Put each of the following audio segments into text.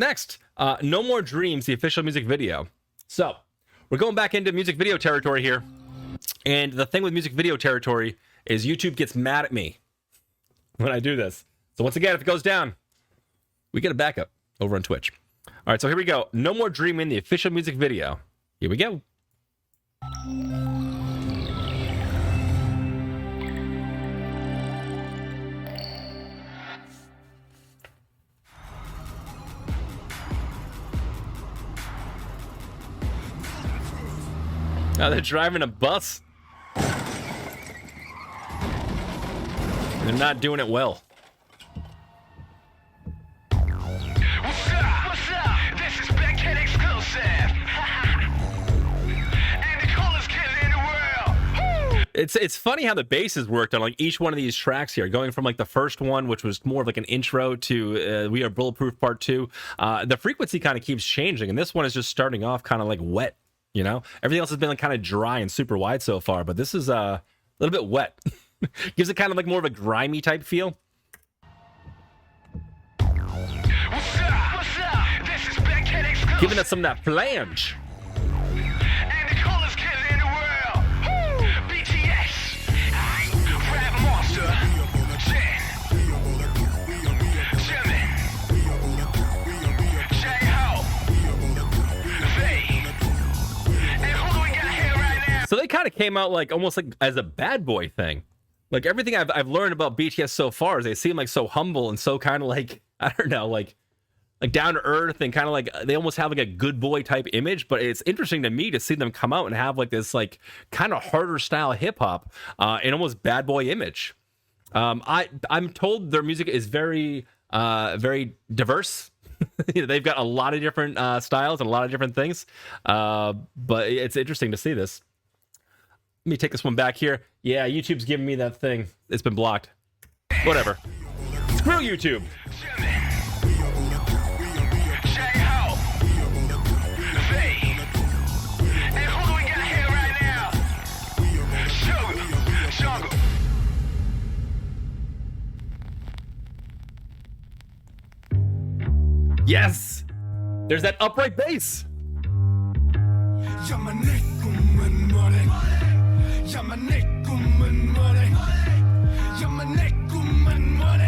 Next, No More Dreams, the official music video. So, we're going back into music video territory here. And the thing with music video territory is YouTube gets mad at me when I do this. So once again, if it goes down, we get a backup over on Twitch. All right, so here we go. No More Dreaming, the official music video. Here we go. Now they're driving a bus. They're not doing it well. What's up? This is Big Kid exclusive. And the coolest kid in the world. Woo! It's funny how the basses worked on like each one of these tracks here, going from like the first one, which was more of like an intro, to We Are Bulletproof Part 2. The frequency kind of keeps changing, and this one is just starting off kind of like wet. You know, everything else has been like kind of dry and super wide so far, but this is a little bit wet. Gives it kind of like more of a grimy type feel. What's up? This is Big Kid exclusive. Giving us some of that flange. And the coolest kid in the world. Woo! BTS. Rap monster. Jen. Jimin. J-Ho. They. And who do we got here right now? So they kind of came out like almost like as a bad boy thing. Like everything I've learned about BTS so far is they seem like so humble and so kind of like, I don't know, like down to earth, and kind of like they almost have like a good boy type image. But it's interesting to me to see them come out and have like this like kind of harder style hip hop and almost bad boy image. I'm told their music is very diverse. You know, they've got a lot of different styles and a lot of different things. But it's interesting to see this. Let me take this one back here. Yeah, YouTube's giving me that thing. It's been blocked. Whatever. Screw YouTube. J-Ho. They. And who do we got here right now? Sugar. Jungle. Yes! There's that upright bass.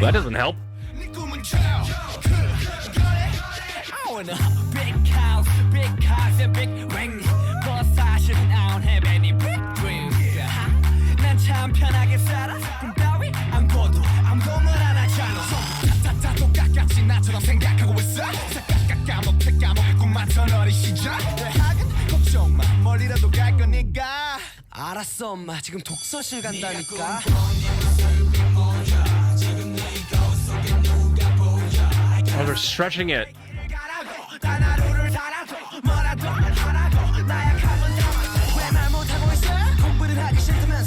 Well, that doesn't help. I want a big house, big cars, and big rings. But 사실은 I don't have any big dreams. 난 참 편하게 살아. 꿈 따위 안 꿔도 아무도 뭘 안 하잖아. 다 똑같이 나처럼 생각하고 있어. 까먹게 꿈만던 어린 시절. 대학은 걱정 마, 멀리라도 갈 거니까. 알았어, 엄마. 지금 독서실 간다니까. Oh, they're stretching it.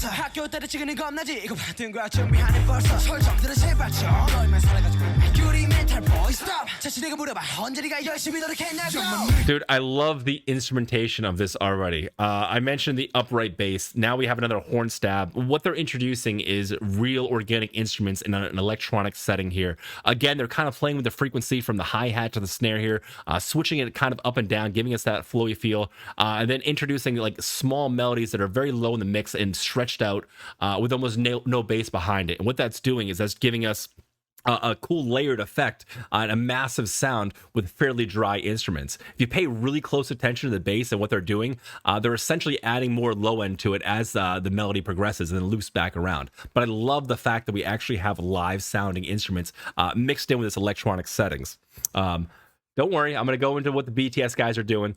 학교 때려치기는 겁나지 이거 받은 거야 준비하는 벌써 설정들은 제발 좀 너희만 살아가지고 유리 멘탈 boy stop 자신에게 물어봐 언제 네가 열심히 노력했냐고. Dude, I love the instrumentation of this already. I mentioned the upright bass. Now we have another horn stab. What they're introducing is real organic instruments in an electronic setting here. Again, they're kind of playing with the frequency from the hi-hat to the snare here, switching it kind of up and down, giving us that flowy feel, and then introducing like small melodies that are very low in the mix and stretched out with almost no bass behind it. And what that's doing is that's giving us a cool layered effect on a massive sound with fairly dry instruments. If you pay really close attention to the bass and what they're doing, they're essentially adding more low end to it as the melody progresses and then loops back around. But I love the fact that we actually have live sounding instruments mixed in with this electronic settings. Don't worry, I'm going to go into what the BTS guys are doing.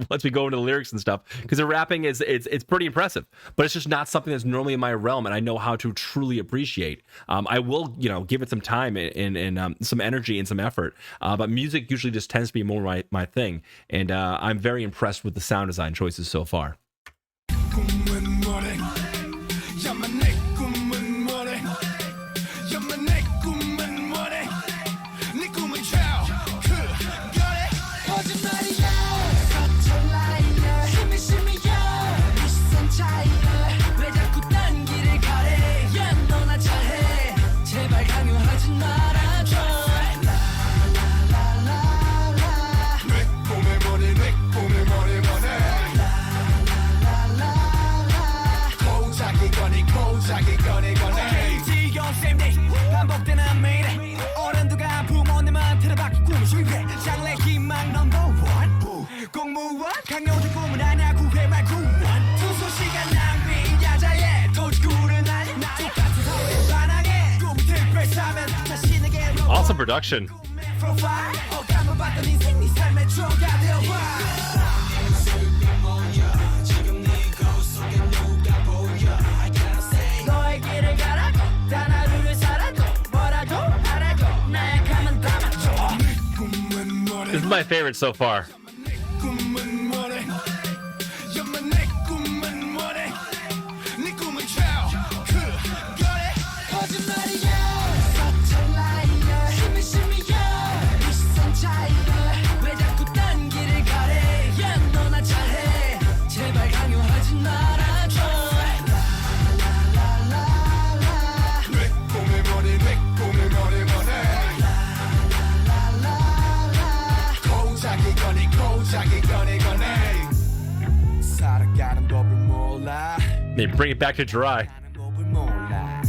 Once we go into the lyrics and stuff, because the rapping it's pretty impressive, but it's just not something that's normally in my realm, and I know how to truly appreciate. I will, give it some time and some energy and some effort, but music usually just tends to be more my thing, and I'm very impressed with the sound design choices so far. 잠수입에 장래 희망 넘버 원 공무원 강요된 꿈은 아냐 구회 말 구원 투소 시간 낭비 야자에 도지구는 아니 똑같은 사회 반항해 꿈 특별 사면 자신에게 Awesome production. 프로파일 어감을 받던 인생 네 삶의 조가 되어봐 너의 길을 가라고 단 하루를 살아도 뭐라도 하라고 나약하면 담아줘 This is my favorite so far. 꿈은 뭐래 여마 내 꿈은 뭐래 네 꿈은 쳐 그거래 거짓말이야 Such a liar 심이야 이 시선 차이야 왜 자꾸 딴 길을 가래 야 너나 잘해 제발 강요하지 말아줘 내 꿈을 뭐래 내 꿈을 뭐래 고작이 거니 고작이 거니 거니 살아가는 법을 몰라 They bring it back to dry. 하는 법을 몰라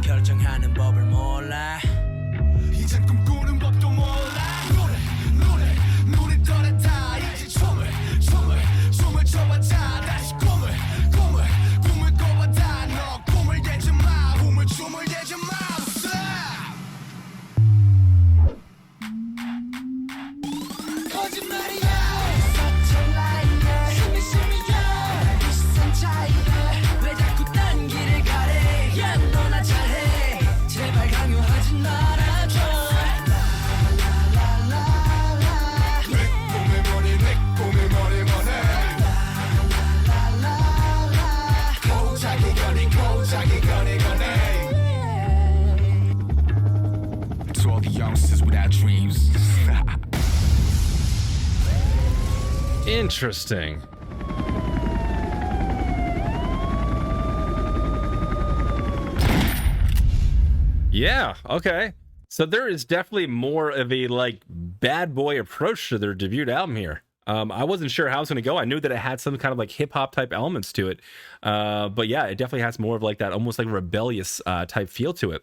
결정하는 법을 몰라 이젠 꿈꾸는 법도 몰라 노래 떠났다 이제 춤을 춰봤자 다시 꿈을 꿔봤다 너 꿈을 대지 마 춤을 대지 마 거짓말이야 Such a liar 심이야 이 시선 차이야 왜 자꾸 딴 길을 가래 야 너나 잘해 제발 강요하지 말아줘 내 꿈을 뭐래 고작이 거니 To all the youngsters without dreams Interesting. Yeah, okay. So there is definitely more of a like bad boy approach to their debut album here. I wasn't sure how it was going to go. I knew that it had some kind of like hip hop type elements to it. But yeah, it definitely has more of like that almost like rebellious type feel to it.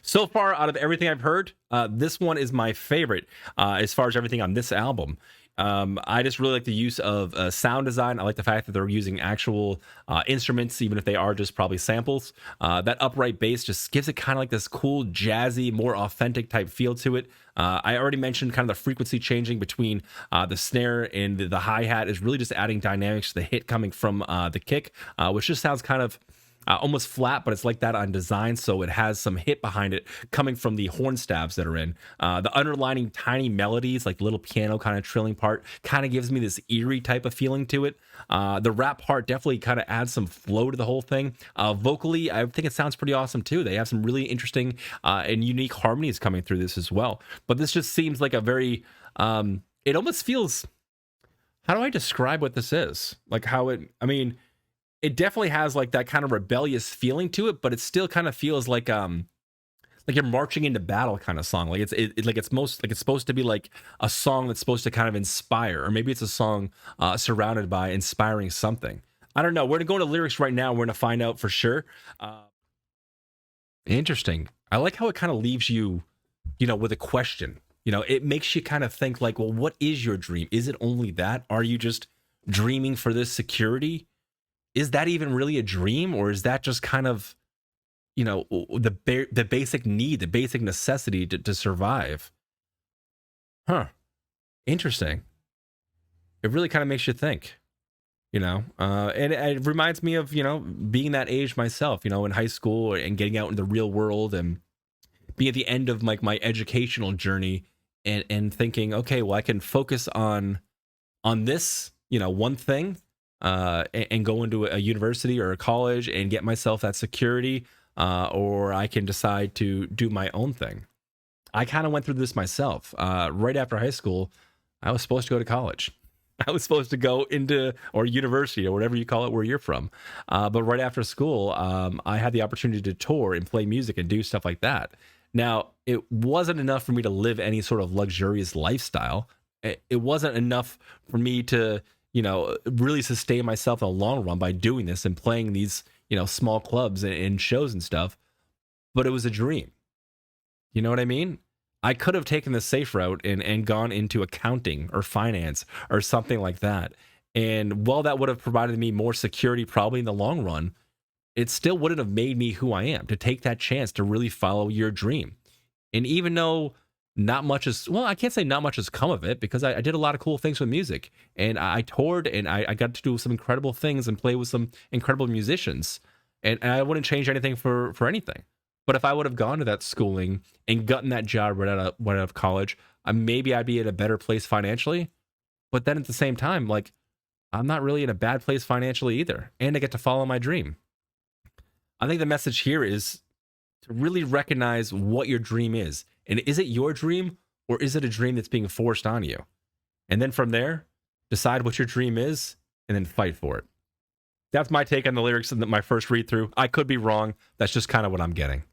So far out of everything I've heard, this one is my favorite as far as everything on this album. I just really like the use of sound design. I like the fact that they're using actual instruments, even if they are just probably samples. That upright bass just gives it kind of like this cool, jazzy, more authentic type feel to it. I already mentioned kind of the frequency changing between the snare and the hi-hat is really just adding dynamics to the hit coming from the kick, which just sounds kind of almost flat, but it's like that on design, so it has some hit behind it coming from the horn stabs that are in. The underlining tiny melodies, like the little piano kind of trilling part, kind of gives me this eerie type of feeling to it. The rap part definitely kind of adds some flow to the whole thing. Vocally, I think it sounds pretty awesome too. They have some really interesting and unique harmonies coming through this as well. But this just seems like a very, it almost feels, how do I describe what this is? Like how it, I mean, it definitely has like that kind of rebellious feeling to it, but it still kind of feels like you're marching into battle kind of song. Like it's supposed to be like a song that's supposed to kind of inspire, or maybe it's a song surrounded by inspiring something. I don't know. We're gonna go into lyrics right now. We're gonna find out for sure. Interesting. I like how it kind of leaves you, with a question. It makes you kind of think like, well, what is your dream? Is it only that? Are you just dreaming for this security? Is that even really a dream, or is that just kind of, the basic need, the basic necessity to survive? Huh. Interesting. It really kind of makes you think, and it reminds me of, being that age myself, in high school and getting out in the real world and being at the end of like my educational journey and thinking, okay, well, I can focus on this, one thing. And go into a university or a college and get myself that security, or I can decide to do my own thing. I kind of went through this myself. Right after high school, I was supposed to go to college. I was supposed to go into, or university, or whatever you call it, where you're from. But right after school, I had the opportunity to tour and play music and do stuff like that. Now, it wasn't enough for me to live any sort of luxurious lifestyle. It wasn't enough for me to really sustain myself in the long run by doing this and playing these, small clubs and shows and stuff. But it was a dream. You know what I mean? I could have taken the safe route and gone into accounting or finance or something like that. And while that would have provided me more security probably in the long run, it still wouldn't have made me who I am to take that chance to really follow your dream. And even though not much is, well, I can't say not much has come of it because I did a lot of cool things with music and I toured and I got to do some incredible things and play with some incredible musicians. And I wouldn't change anything for anything. But if I would have gone to that schooling and gotten that job right out of college, maybe I'd be in a better place financially. But then at the same time, like, I'm not really in a bad place financially either. And I get to follow my dream. I think the message here is to really recognize what your dream is. And is it your dream or is it a dream that's being forced on you? And then from there, decide what your dream is and then fight for it. That's my take on the lyrics in my first read through. I could be wrong. That's just kind of what I'm getting.